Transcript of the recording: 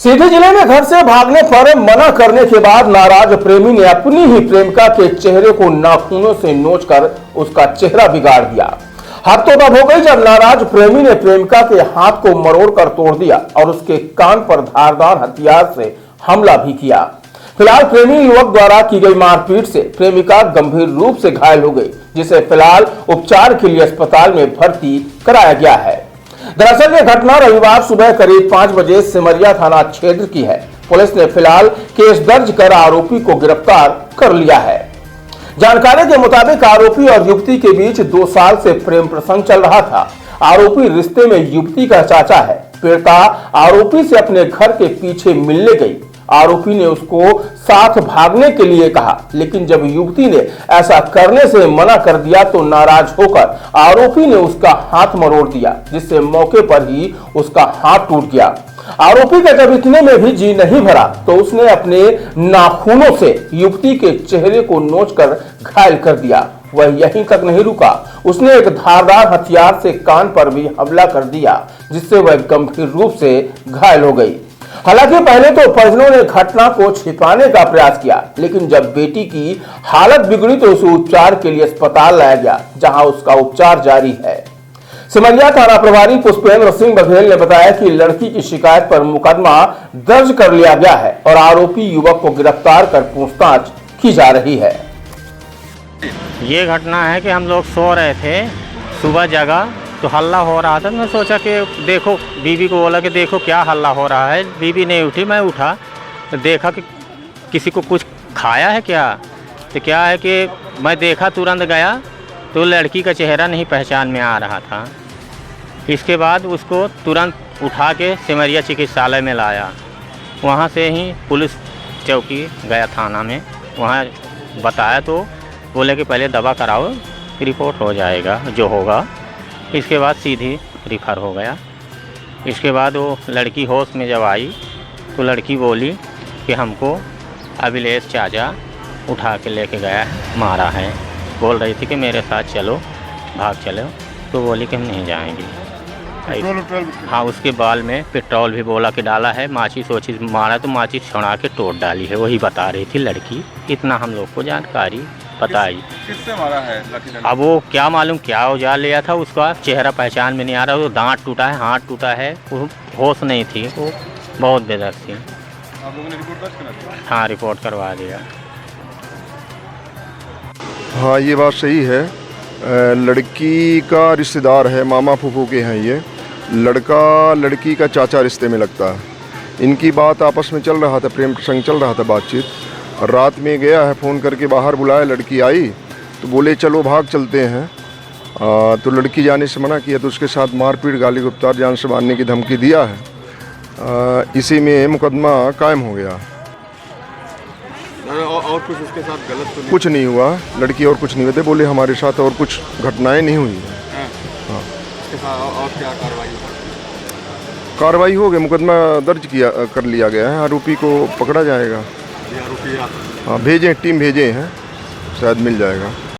सीधी जिले में घर से भागने पर मना करने के बाद नाराज प्रेमी ने अपनी ही प्रेमिका के चेहरे को नाखूनों से नोचकर उसका चेहरा बिगाड़ दिया। हद तो तब हो गई जब नाराज प्रेमी ने प्रेमिका के हाथ को मरोड़कर तोड़ दिया और उसके कान पर धारदार हथियार से हमला भी किया। फिलहाल प्रेमी युवक द्वारा की गई मारपीट से प्रेमिका गंभीर रूप से घायल हो गई, जिसे फिलहाल उपचार के लिए अस्पताल में भर्ती कराया गया है। दरअसल यह घटना रविवार सुबह करीब 5 बजे सिमरिया थाना क्षेत्र की है। पुलिस ने फिलहाल केस दर्ज कर आरोपी को गिरफ्तार कर लिया है। जानकारी के मुताबिक आरोपी और युवती के बीच 2 साल से प्रेम प्रसंग चल रहा था। आरोपी रिश्ते में युवती का चाचा है। पीड़िता आरोपी से अपने घर के पीछे मिलने गई। आरोपी ने उसको साथ भागने के लिए कहा, लेकिन जब युवती ने ऐसा करने से मना कर दिया तो नाराज होकर आरोपी ने उसका हाथ मरोड़ दिया, जिससे मौके पर ही उसका हाथ टूट गया। आरोपी का जब इतने में भी जी नहीं भरा तो उसने अपने नाखूनों से युवती के चेहरे को नोचकर घायल कर दिया। वह यहीं तक नहीं रुका, उसने एक धारदार हथियार से कान पर भी हमला कर दिया, जिससे वह गंभीर रूप से घायल हो गई। हालांकि पहले तो परिजनों ने घटना को छिपाने का प्रयास किया, लेकिन जब बेटी की हालत बिगड़ी तो उसे उपचार के लिए अस्पताल लाया गया, जहां उसका उपचार जारी है। सिमरिया थाना प्रभारी पुष्पेंद्र सिंह बघेल ने बताया कि लड़की की शिकायत पर मुकदमा दर्ज कर लिया गया है और आरोपी युवक को गिरफ्तार कर पूछताछ की जा रही है। ये घटना है कि हम लोग सो रहे थे, सुबह जगा तो हल्ला हो रहा था। मैं सोचा कि देखो, बीवी को बोला कि देखो क्या हल्ला हो रहा है। बीवी नहीं उठी, मैं उठा तो देखा कि किसी को कुछ खाया है क्या। तो क्या है कि मैं देखा, तुरंत गया तो लड़की का चेहरा नहीं पहचान में आ रहा था। इसके बाद उसको तुरंत उठा के सिमरिया चिकित्सालय में लाया। वहाँ से ही पुलिस चौकी गया थाना में, वहाँ बताया तो बोले कि पहले दवा कराओ, रिपोर्ट हो जाएगा जो होगा। इसके बाद सीधी रिफ़र हो गया। इसके बाद वो लड़की होश में जब आई तो लड़की बोली कि हमको अभिलेष चाचा उठा के लेके गया है, मारा है। बोल रही थी कि मेरे साथ चलो, भाग चलो, तो बोली कि हम नहीं जाएंगे। हाँ, उसके बाल में पेट्रोल भी बोला कि डाला है, माचिस वोचिस मारा तो माचिस छुड़ा के तोड़ डाली है, वही बता रही थी लड़की। इतना हम लोग को जानकारी बताई। किससे मारा है? अब वो क्या मालूम क्या औजार लिया था, उसका चेहरा पहचान में नहीं आ रहा। वो दांत टूटा है, हाथ टूटा है, वो होश नहीं थी, वो बहुत बेदर्द थी। आप लोगों ने रिपोर्ट दर्ज करा दिया? हाँ, रिपोर्ट करवा दिया। हाँ, ये बात सही है। लड़की का रिश्तेदार है, मामा फूफू के हैं ये। लड़का लड़की का चाचा रिश्ते में लगता है। इनकी बात आपस में चल रहा था, प्रेम प्रसंग चल रहा था, बातचीत। और रात में गया है, फ़ोन करके बाहर बुलाया, लड़की आई तो बोले चलो भाग चलते हैं। तो लड़की जाने से मना किया तो उसके साथ मारपीट, गाली गुप्तार, जान से मारने की धमकी दिया है। इसी में मुकदमा कायम हो गया। और कुछ उसके साथ गलत तो नहीं? कुछ नहीं हुआ, लड़की और कुछ नहीं हुए थे, बोले हमारे साथ और कुछ घटनाएं नहीं हुई हैं। हाँ। इसके साथ और क्या कार्रवाई हो गई, मुकदमा दर्ज कर लिया गया है, आरोपी को पकड़ा जाएगा। आरोपी? हाँ, भेजें, टीम भेजे हैं, शायद मिल जाएगा।